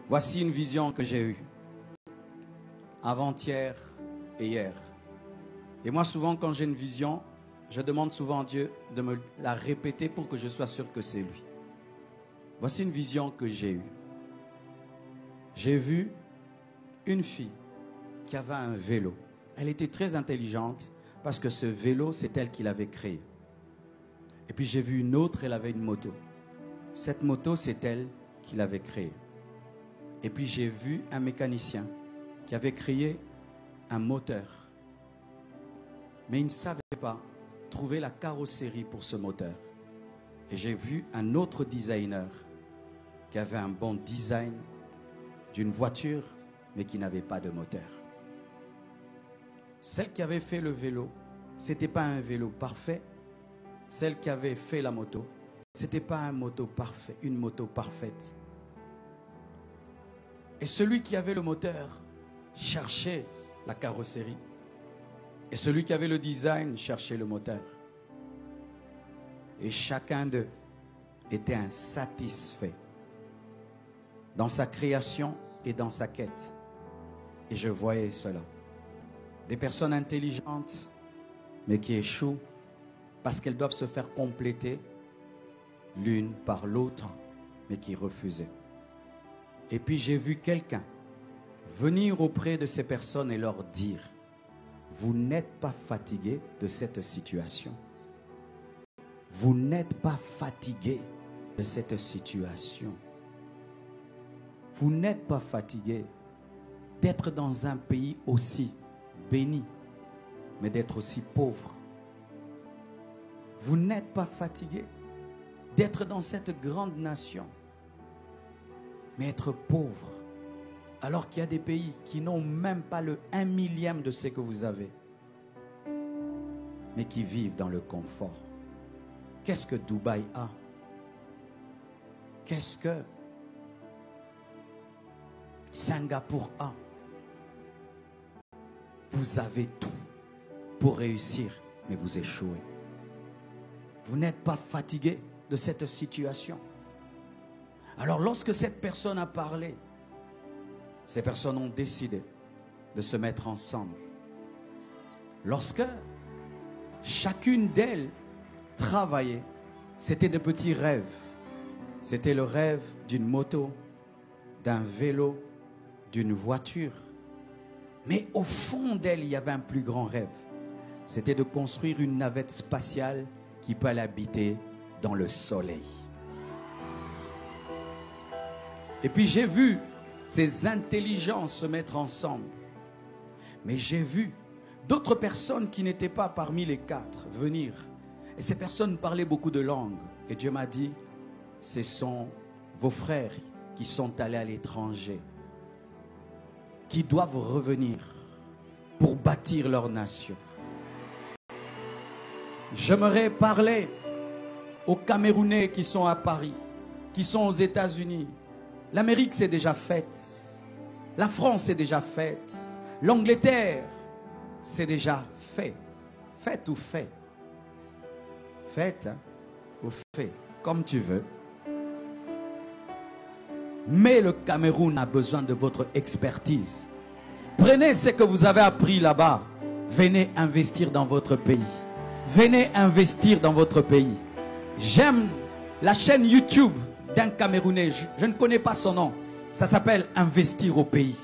Voici une vision que j'ai eue avant-hier et hier. Et moi, souvent, quand j'ai une vision, je demande souvent à Dieu de me la répéter pour que je sois sûr que c'est lui. Voici une vision que j'ai eue. J'ai vu une fille qui avait un vélo. Elle était très intelligente parce que ce vélo, c'est elle qui l'avait créé. Et puis j'ai vu une autre, elle avait une moto. Cette moto, c'est elle qui l'avait créée. Et puis j'ai vu un mécanicien qui avait créé un moteur. Mais il ne savait pas trouver la carrosserie pour ce moteur. Et j'ai vu un autre designer qui avait un bon design d'une voiture, mais qui n'avait pas de moteur. Celle qui avait fait le vélo, ce n'était pas un vélo parfait. Celle qui avait fait la moto, ce n'était pas une moto parfaite. Et celui qui avait le moteur cherchait la carrosserie. Et celui qui avait le design cherchait le moteur. Et chacun d'eux était insatisfait dans sa création et dans sa quête. Et je voyais cela. Des personnes intelligentes, mais qui échouent parce qu'elles doivent se faire compléter l'une par l'autre, mais qui refusaient. Et puis j'ai vu quelqu'un venir auprès de ces personnes et leur dire: vous n'êtes pas fatigué de cette situation. Vous n'êtes pas fatigué de cette situation. Vous n'êtes pas fatigué d'être dans un pays aussi béni, mais d'être aussi pauvre. Vous n'êtes pas fatigué d'être dans cette grande nation, mais être pauvre, alors qu'il y a des pays qui n'ont même pas le 1 millième de ce que vous avez, mais qui vivent dans le confort. Qu'est-ce que Dubaï a? Qu'est-ce que Singapour a? Vous avez tout pour réussir, mais vous échouez. Vous n'êtes pas fatigué de cette situation. Alors lorsque cette personne a parlé, ces personnes ont décidé de se mettre ensemble. Lorsque chacune d'elles travaillait, c'était de petits rêves. C'était le rêve d'une moto, d'un vélo, d'une voiture. Mais au fond d'elle, il y avait un plus grand rêve. C'était de construire une navette spatiale qui peut aller habiter dans le soleil. Et puis j'ai vu ces intelligences se mettre ensemble. Mais j'ai vu d'autres personnes qui n'étaient pas parmi les 4 venir. Et ces personnes parlaient beaucoup de langues. Et Dieu m'a dit, ce sont vos frères qui sont allés à l'étranger, qui doivent revenir pour bâtir leur nation. J'aimerais parler aux Camerounais qui sont à Paris, qui sont aux États-Unis. L'Amérique c'est déjà faite. La France c'est déjà faite. L'Angleterre c'est déjà fait. Fait ou fait? Fait ou fait, comme tu veux. Mais le Cameroun a besoin de votre expertise. Prenez ce que vous avez appris là-bas. Venez investir dans votre pays. Venez investir dans votre pays. J'aime la chaîne YouTube d'un Camerounais. Je ne connais pas son nom. Ça s'appelle Investir au pays.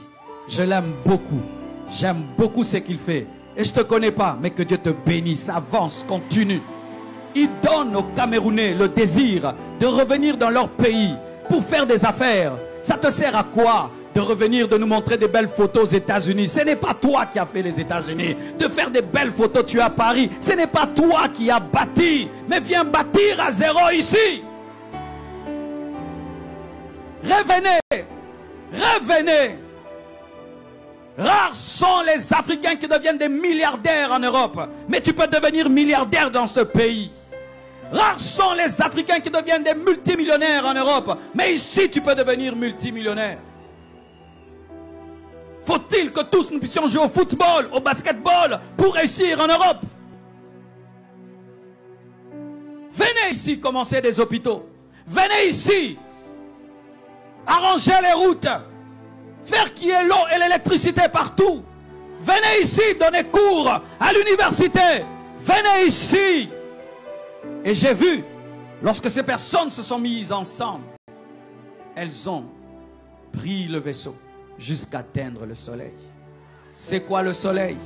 Je l'aime beaucoup. J'aime beaucoup ce qu'il fait. Et je ne te connais pas, mais que Dieu te bénisse. Avance, continue. Il donne aux Camerounais le désir de revenir dans leur pays pour faire des affaires. Ça te sert à quoi de revenir, de nous montrer des belles photos aux États-Unis? Ce n'est pas toi qui as fait les États-Unis. De faire des belles photos, tu es à Paris. Ce n'est pas toi qui as bâti, mais viens bâtir à zéro ici. Revenez, revenez. Rares sont les Africains qui deviennent des milliardaires en Europe, mais tu peux devenir milliardaire dans ce pays. Rares sont les Africains qui deviennent des multimillionnaires en Europe, mais ici tu peux devenir multimillionnaire. Faut-il que tous nous puissions jouer au football, au basketball pour réussir en Europe? Venez ici commencer des hôpitaux. Venez ici arranger les routes. Faire qu'il y ait l'eau et l'électricité partout. Venez ici donner cours à l'université. Venez ici. Et j'ai vu, lorsque ces personnes se sont mises ensemble, elles ont pris le vaisseau jusqu'à atteindre le soleil. C'est quoi le soleil?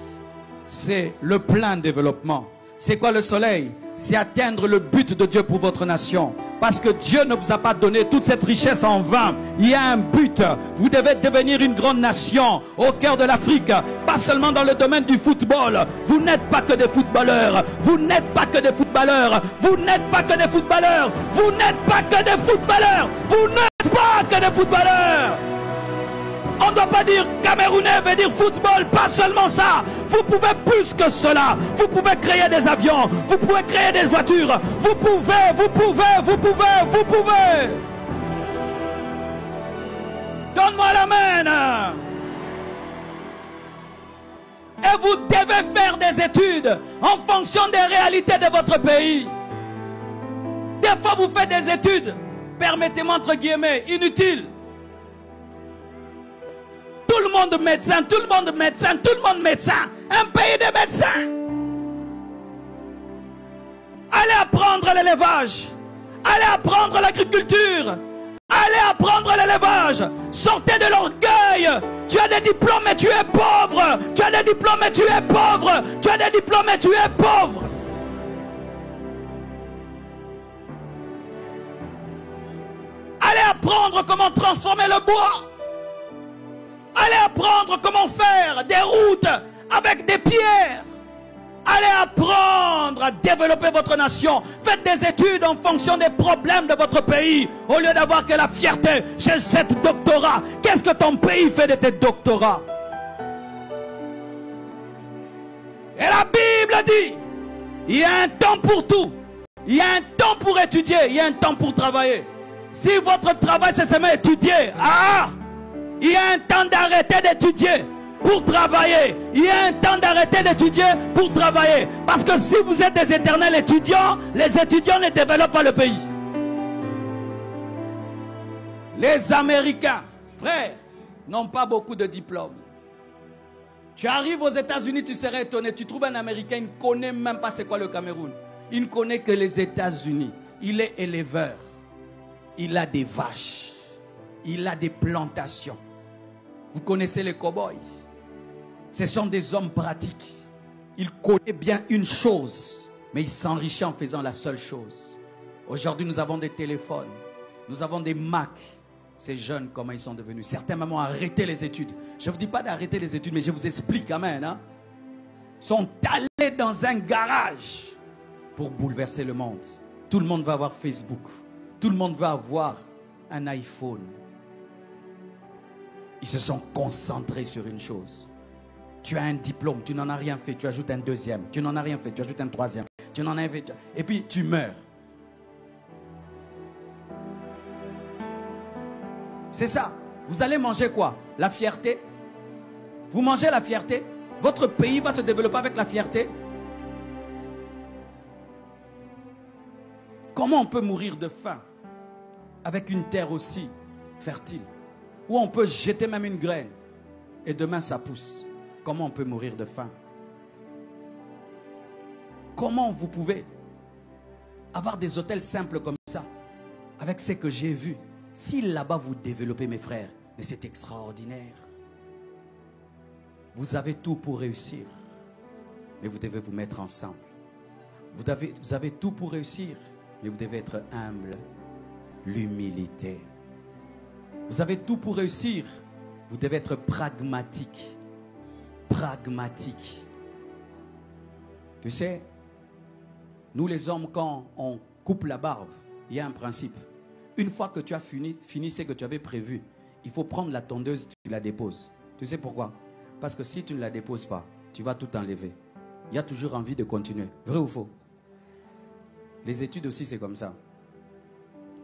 C'est le plein développement. C'est quoi le soleil? C'est atteindre le but de Dieu pour votre nation. Parce que Dieu ne vous a pas donné toute cette richesse en vain. Il y a un but. Vous devez devenir une grande nation au cœur de l'Afrique. Pas seulement dans le domaine du football. Vous n'êtes pas que des footballeurs. Vous n'êtes pas que des footballeurs. Vous n'êtes pas que des footballeurs. Vous n'êtes pas que des footballeurs. Vous n'êtes pas que des footballeurs. On ne doit pas dire Camerounais veut dire football, pas seulement ça. Vous pouvez plus que cela. Vous pouvez créer des avions, vous pouvez créer des voitures. Vous pouvez. Donne-moi l'amen. Et vous devez faire des études en fonction des réalités de votre pays. Des fois vous faites des études, permettez-moi entre guillemets, inutiles. Tout le monde médecin, tout le monde médecin, tout le monde médecin. Un pays de médecins. Allez apprendre l'élevage. Allez apprendre l'agriculture. Allez apprendre l'élevage. Sortez de l'orgueil. Tu as des diplômes mais tu es pauvre. Tu as des diplômes mais tu es pauvre. Tu as des diplômes mais tu es pauvre. Allez apprendre comment transformer le bois. Allez apprendre comment faire des routes avec des pierres. Allez apprendre à développer votre nation. Faites des études en fonction des problèmes de votre pays. Au lieu d'avoir que la fierté, j'ai 7 doctorats. Qu'est-ce que ton pays fait de tes doctorats? Et la Bible dit, il y a un temps pour tout. Il y a un temps pour étudier. Il y a un temps pour travailler. Si votre travail c'est seulement étudier, il y a un temps d'arrêter d'étudier pour travailler. Il y a un temps d'arrêter d'étudier pour travailler. Parce que si vous êtes des éternels étudiants, les étudiants ne développent pas le pays. Les Américains, frère, n'ont pas beaucoup de diplômes. Tu arrives aux États-Unis, tu serais étonné. Tu trouves un Américain, il ne connaît même pas c'est quoi le Cameroun. Il ne connaît que les États-Unis. Il est éleveur. Il a des vaches. Il a des plantations. Vous connaissez les cow-boys. Ce sont des hommes pratiques. Ils connaissent bien une chose, mais ils s'enrichissent en faisant la seule chose. Aujourd'hui, nous avons des téléphones. Nous avons des Mac. Ces jeunes, comment ils sont devenus? Certains même ont arrêté les études. Je ne vous dis pas d'arrêter les études, mais je vous explique, amen. Ils sont allés dans un garage pour bouleverser le monde. Tout le monde va avoir Facebook. Tout le monde va avoir un iPhone. Ils se sont concentrés sur une chose. Tu as un diplôme, tu n'en as rien fait, tu ajoutes un deuxième. Tu n'en as rien fait, tu ajoutes un troisième. Tu n'en as rien fait, et puis tu meurs. C'est ça. Vous allez manger quoi? La fierté? Vous mangez la fierté? Votre pays va se développer avec la fierté? Comment on peut mourir de faim avec une terre aussi fertile? Où on peut jeter même une graine et demain ça pousse. Comment on peut mourir de faim? Comment vous pouvez avoir des hôtels simples comme ça avec ce que j'ai vu? Si là-bas vous développez, mes frères, mais c'est extraordinaire. Vous avez tout pour réussir, mais vous devez vous mettre ensemble. Vous avez tout pour réussir, mais vous devez être humble. L'humilité. Vous avez tout pour réussir. Vous devez être pragmatique. Pragmatique. Tu sais, nous les hommes, quand on coupe la barbe, il y a un principe. Une fois que tu as fini ce que tu avais prévu, il faut prendre la tondeuse, tu la déposes. Tu sais pourquoi? Parce que si tu ne la déposes pas, tu vas tout enlever. Il y a toujours envie de continuer. Vrai ou faux? Les études aussi, c'est comme ça.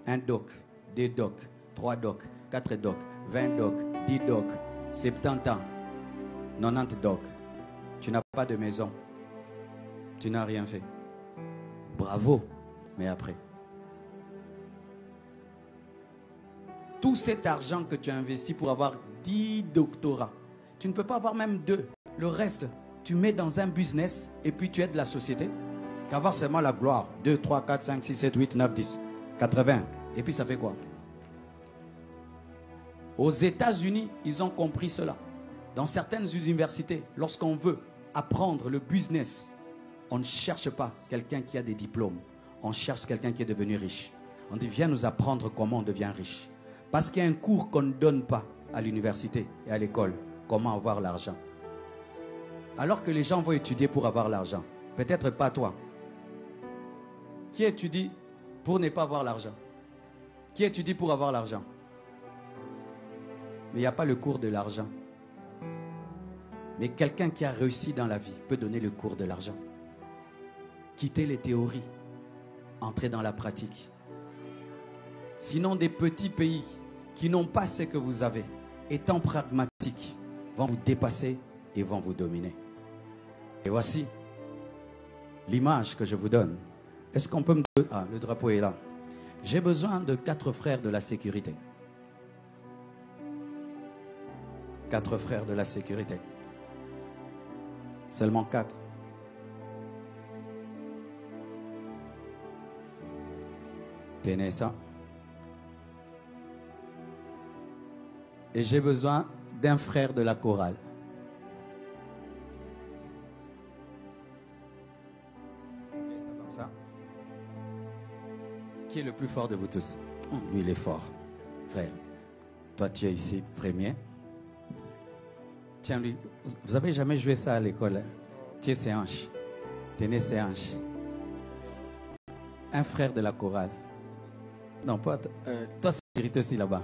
1 doc, 2 docs, 3 docs, 4 docs, 20 docs, 10 docs, 70 ans, 90 docs. Tu n'as pas de maison. Tu n'as rien fait. Bravo, mais après. tout cet argent que tu as investi pour avoir 10 doctorats, tu ne peux pas avoir même 2. Le reste, tu mets dans un business et puis tu aides la société. Qu'avoir seulement la gloire. 2, 3, 4, 5, 6, 7, 8, 9, 10, 80. Et puis ça fait quoi? Aux États-Unis, ils ont compris cela. Dans certaines universités, lorsqu'on veut apprendre le business, on ne cherche pas quelqu'un qui a des diplômes. On cherche quelqu'un qui est devenu riche. On dit, viens nous apprendre comment on devient riche. Parce qu'il y a un cours qu'on ne donne pas à l'université et à l'école. Comment avoir l'argent. Alors que les gens vont étudier pour avoir l'argent. Peut-être pas toi. Qui étudie pour ne pas avoir l'argent? Qui étudie pour avoir l'argent? Mais il n'y a pas le cours de l'argent. Mais quelqu'un qui a réussi dans la vie peut donner le cours de l'argent. Quitter les théories. Entrer dans la pratique. Sinon, des petits pays qui n'ont pas ce que vous avez, étant pragmatiques, vont vous dépasser et vont vous dominer. Et voici l'image que je vous donne. Est-ce qu'on peut me donner... Ah, le drapeau est là. J'ai besoin de 4 frères de la sécurité. 4 frères de la sécurité. Seulement 4. Tenez ça. Et j'ai besoin d'un frère de la chorale. Ça comme ça. Qui est le plus fort de vous tous? Lui, il est fort. Frère, toi, tu es ici, premier. Tiens, lui, vous avez jamais joué ça à l'école, hein? Tiens, ses hanches. Tenez ses hanches. Un frère de la chorale. Non, pas toi, c'est aussi là-bas.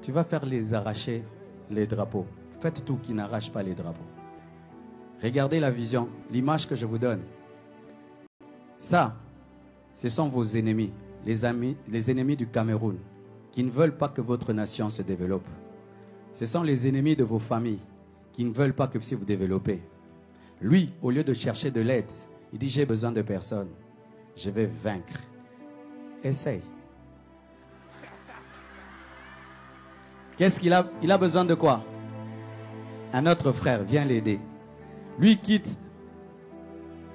Tu vas faire les arracher, les drapeaux. Faites tout qui n'arrache pas les drapeaux. Regardez la vision, l'image que je vous donne. Ça, ce sont vos ennemis, les ennemis du Cameroun, qui ne veulent pas que votre nation se développe. Ce sont les ennemis de vos familles, qui ne veulent pas que vous développez. Lui, au lieu de chercher de l'aide, il dit, j'ai besoin de personne. Je vais vaincre. Essaye. Qu'est-ce qu'il a? Il a besoin de quoi? Un autre frère vient l'aider. Lui quitte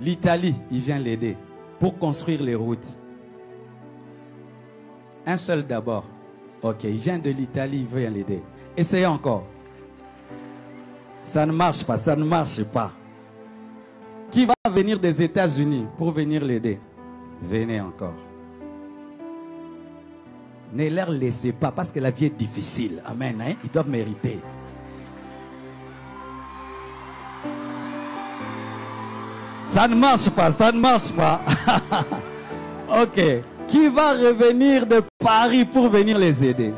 l'Italie, il vient l'aider pour construire les routes. Un seul d'abord. Ok, il vient de l'Italie, il vient l'aider. Essayez encore. Ça ne marche pas, ça ne marche pas. Qui va venir des États-Unis pour venir l'aider? Venez encore. Ne leur laissez pas, parce que la vie est difficile. Amen. Hein? Ils doivent mériter. Ça ne marche pas, ça ne marche pas. Ok. Qui va revenir de Paris pour venir les aider?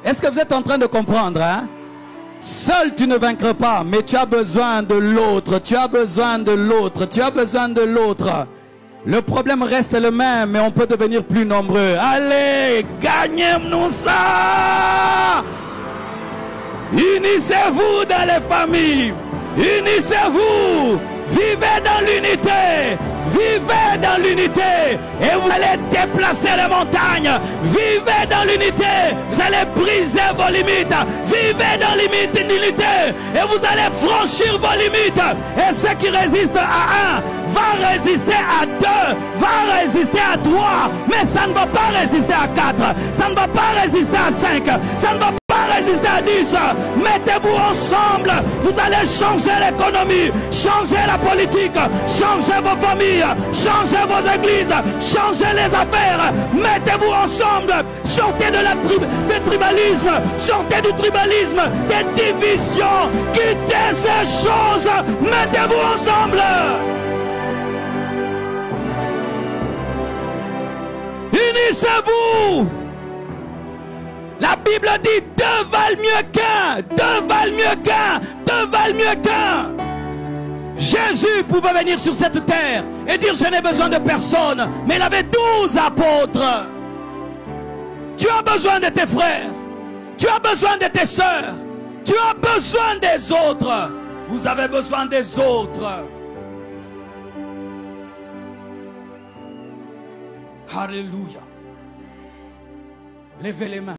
Est-ce que vous êtes en train de comprendre, hein? Seul tu ne vaincras pas, mais tu as besoin de l'autre. Tu as besoin de l'autre. Tu as besoin de l'autre. Le problème reste le même, mais on peut devenir plus nombreux. Allez, gagnez-nous ça! Unissez-vous dans les familles. Unissez-vous. Vivez dans l'unité. Vivez dans l'unité. Et vous allez déplacer les montagnes. Vivez dans l'unité. Vous allez briser vos limites. Vivez dans l'unité. Et vous allez franchir vos limites. Et ceux qui résistent à 1 va résister à 2, va résister à 3, mais ça ne va pas résister à 4, ça ne va pas résister à 5, ça ne va pas résister à 10. Mettez-vous ensemble, vous allez changer l'économie, changer la politique, changer vos familles, changer vos églises, changer les affaires. Mettez-vous ensemble, sortez de du tribalisme, sortez du tribalisme, des divisions, quittez ces choses, mettez-vous ensemble. Unissez-vous. La Bible dit 2 valent mieux qu'un. 2 valent mieux qu'un. 2 valent mieux qu'un. Jésus pouvait venir sur cette terre et dire je n'ai besoin de personne. Mais il avait 12 apôtres. Tu as besoin de tes frères. Tu as besoin de tes sœurs. Tu as besoin des autres. Vous avez besoin des autres. Alléluia. Levez les mains.